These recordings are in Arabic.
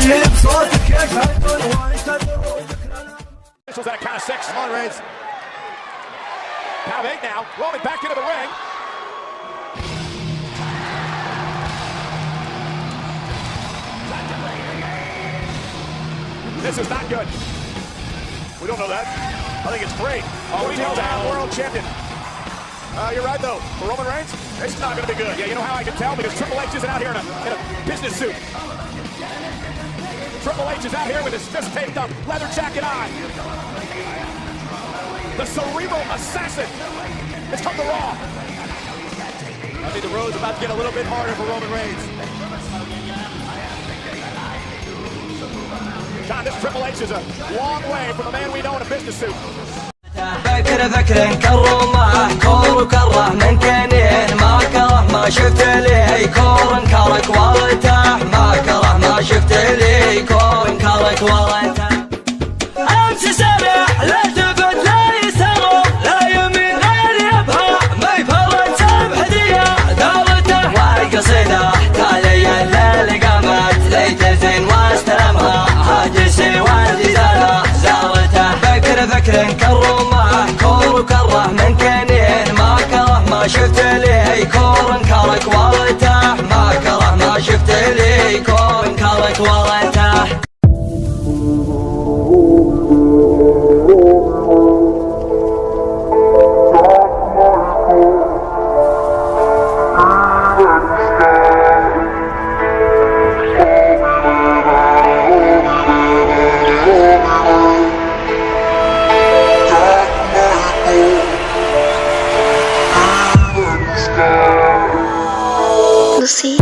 بصوتك يشهدون وينتظرون. This was at count of 6. Come on, Reigns. Count of 8 now. Roman back into the ring. This is not good. We don't know that. I think it's great. Oh, we know that. World champion. You're right, though. For Roman Reigns, it's not going to be good. Yeah, you know how I can tell? Because Triple H isn't out here in a business suit. Triple H is out here with his fist taped up, leather jacket on. The cerebral assassin has come to Raw. I think the road's about to get a little bit harder for Roman Reigns. John, this Triple H is a long way from the man we know in a business suit. فكر كره معه كور وكره من كنين ما كره ما شفت لي كور انكرك وارتاح ما كره ما شفت لي كور انكرك وارتاح امس سريع لا تفت لا يسرع لا يمين غير يبهى ما يفرج بهديه دارته والقصيده تالي الليل قامت ليت زين واستلمها هاجسي والجزاله زارته فكر كره معه كور وكره من كنين ما كره ما شفت لي كور انكرك وارتاح ما كره ما شفت لي كور انكرك وارتاح Lucy.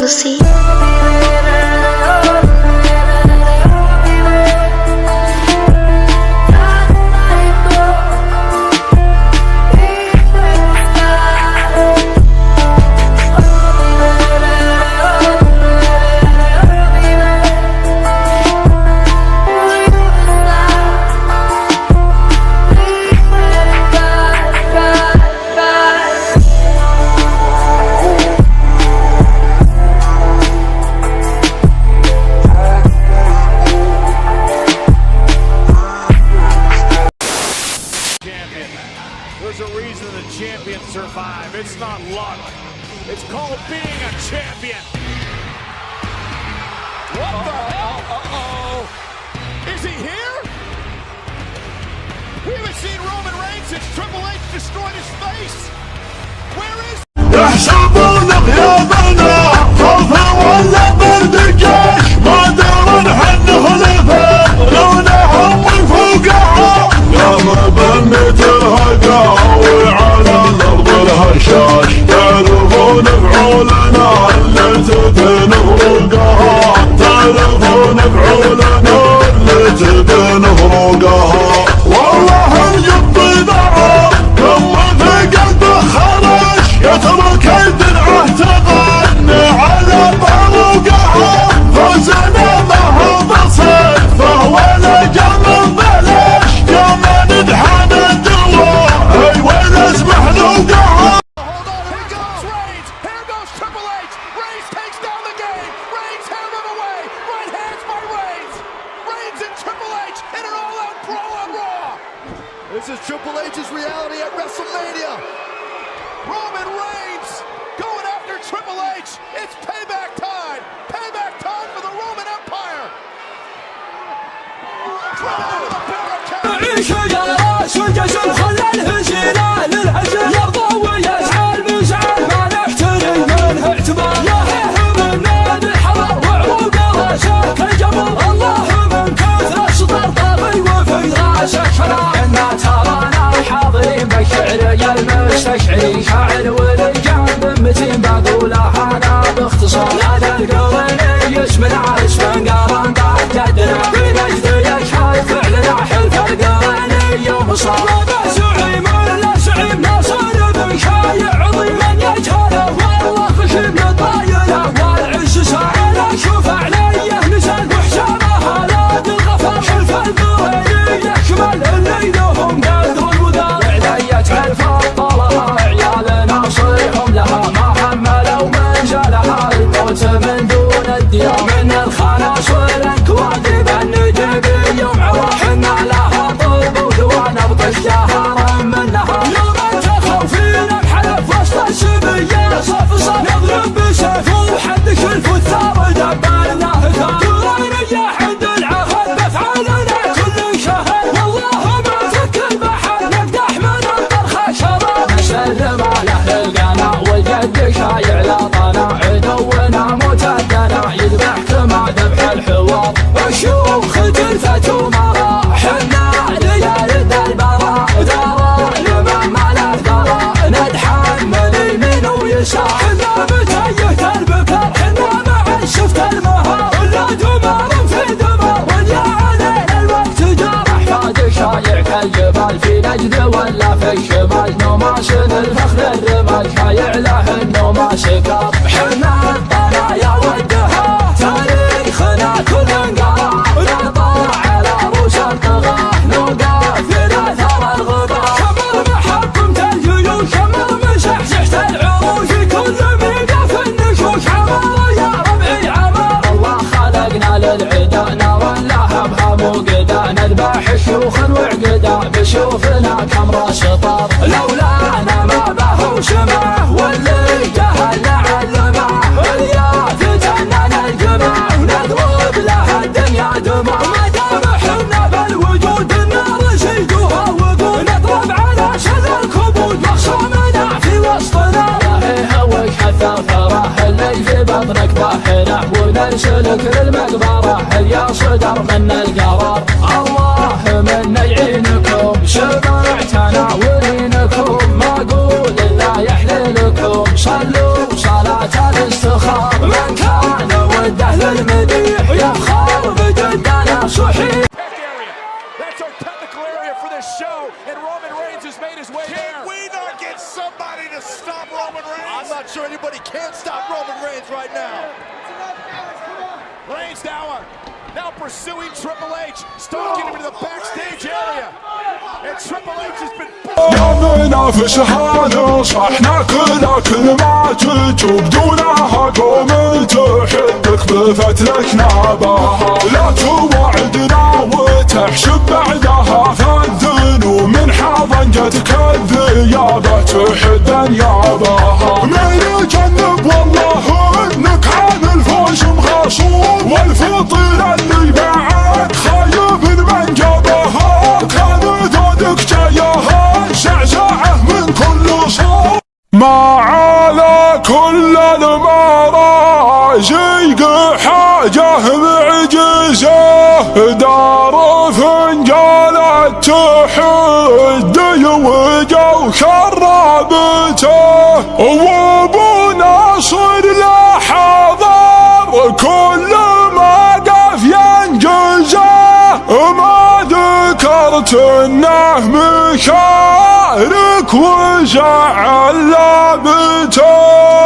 Lucy. There's a reason the champions survive. It's not luck. It's called being a champion. What the hell? Uh-oh. Is he here? We haven't seen Roman Reigns since Triple H destroyed his face. Where is يحسبون غيابنا خوفا ولا برد الجيش ما دار حن خلفه لونهم وفوقها يوم بنت الهقاوي على الارض الهشاش تعرفون فعولنا اللي تبنغرقها تعرفون فعولنا اللي تبنغرقها والله الجب ضعف لما ثقل بخرج يترك الدرع This is Triple H's reality at WrestleMania. Roman Reigns going after Triple H. It's payback time. Payback time for the Roman Empire. عيش يا راس الجسر خلى الهزيلة للعزل يرضى ويسعى المزعل ما نحترم منه اعتبار يهيه من نادي الحضر وعروقه راسه كالجبل الله من كثر السطر طاغي وفي راسه شرار انا ترانا حاضرين بالشعر يا المستشعرين شاعر ورجال متين بقولها انا باختصار هذا القرن يسمنا اسم قرن بعد جدنا في نجد يشهد فعلنا حلف القرن يوم صار زعيم ولا زعيم ناصر بن شايع عظيم من يجهله والله خشم للطايله والعز سائله شوف عليه نزل وحسابه هالات الغفر حلف القرن يشمل اللي لهم قدر الودار علية الفضلها عيال ناصرهم لها ما حملوا منزلها الموت من دون الديار من الخلاص والكوادب النجيب يوم عواحنا لها طلب ودوان ابطش جهارا منها يوم تخوفينا بحلف وسط السبيه صف صف نضرب بسيف وحدك الفثار دبالنا هثار قرينية عند العهد بافعالنا كل شهر والله ما فك البحر نقدح من الطرخه شرار نسلم على اهل القناع والجد شايع لطنا عدونا متدنا يذبح كما ذبح الحوار الشيوخ تلفت ومرا حنا ليالد البراء ذرى لمن ما له ذرى نتحمل يمين ويسار حنا بتيه البكر حنا مع شفت المهار ولا دمار في دمار ويا علينا الوقت جرح فاد شايع كالجبال في نجد ولا في الشمال نوماس الفخر الرمال شايع له النوماس كار حنا الطنايا والدها تاريخنا كل انقرا نطلع على روس الطغاه نوقف في اثار الغبار شمر محكمة الجيوش شمر مسحسحت العروش كل ميقا في النشوش عمر يا ربعي عمر الله خلقنا للعدا نرى لها موقدا نذبح الشيوخ وعقدا بشوفنا كم راس طار لولانا ما به سمعه واللي جهل علمه اليافتنا نلجمه ونضرب لها الدنيا دمه ما دام حنا بالوجود النار سيدوها وقود نضرب على سل الكبود مخصومنا في وسطنا راهي هوك حتى ثراه اللي في بطنك ظاهره ونرسلك للمقبره يا صدر من القرار الله من يعينكم سمعت ناولينكم ما اقول الا يحللكم صلوا صلاة الاستخار من كان وده للمديح يفخر بجدنا صحيح. That's our technical area for this show, and Roman Reigns has made his way there. Can we not get somebody to stop Roman Reigns? I'm not sure anybody can stop Roman Reigns right now. Reigns now pursuing Triple H, stalking him into the backstage area. And Triple H has been يومنا في شهادة صحنا كل ما تجوب دونها قوم تحبك بفتلك نابها لا توعدنا وتحسب بعدها فالذنوب من حضنجتك الذيابة تحد انيابها من يجنب والله انك عن الفوز مغصوب والفطير اللي بعد خايب من جبهها كان ذودك جايها زعزعه من كل صوب ما على كل المراجيق حاجه معجزه دار فنجالة تحد وجو خرابته وابو ناصر لا حضر كل ما قف ينجزه ما ذكرت انه مشارك وزعل لابته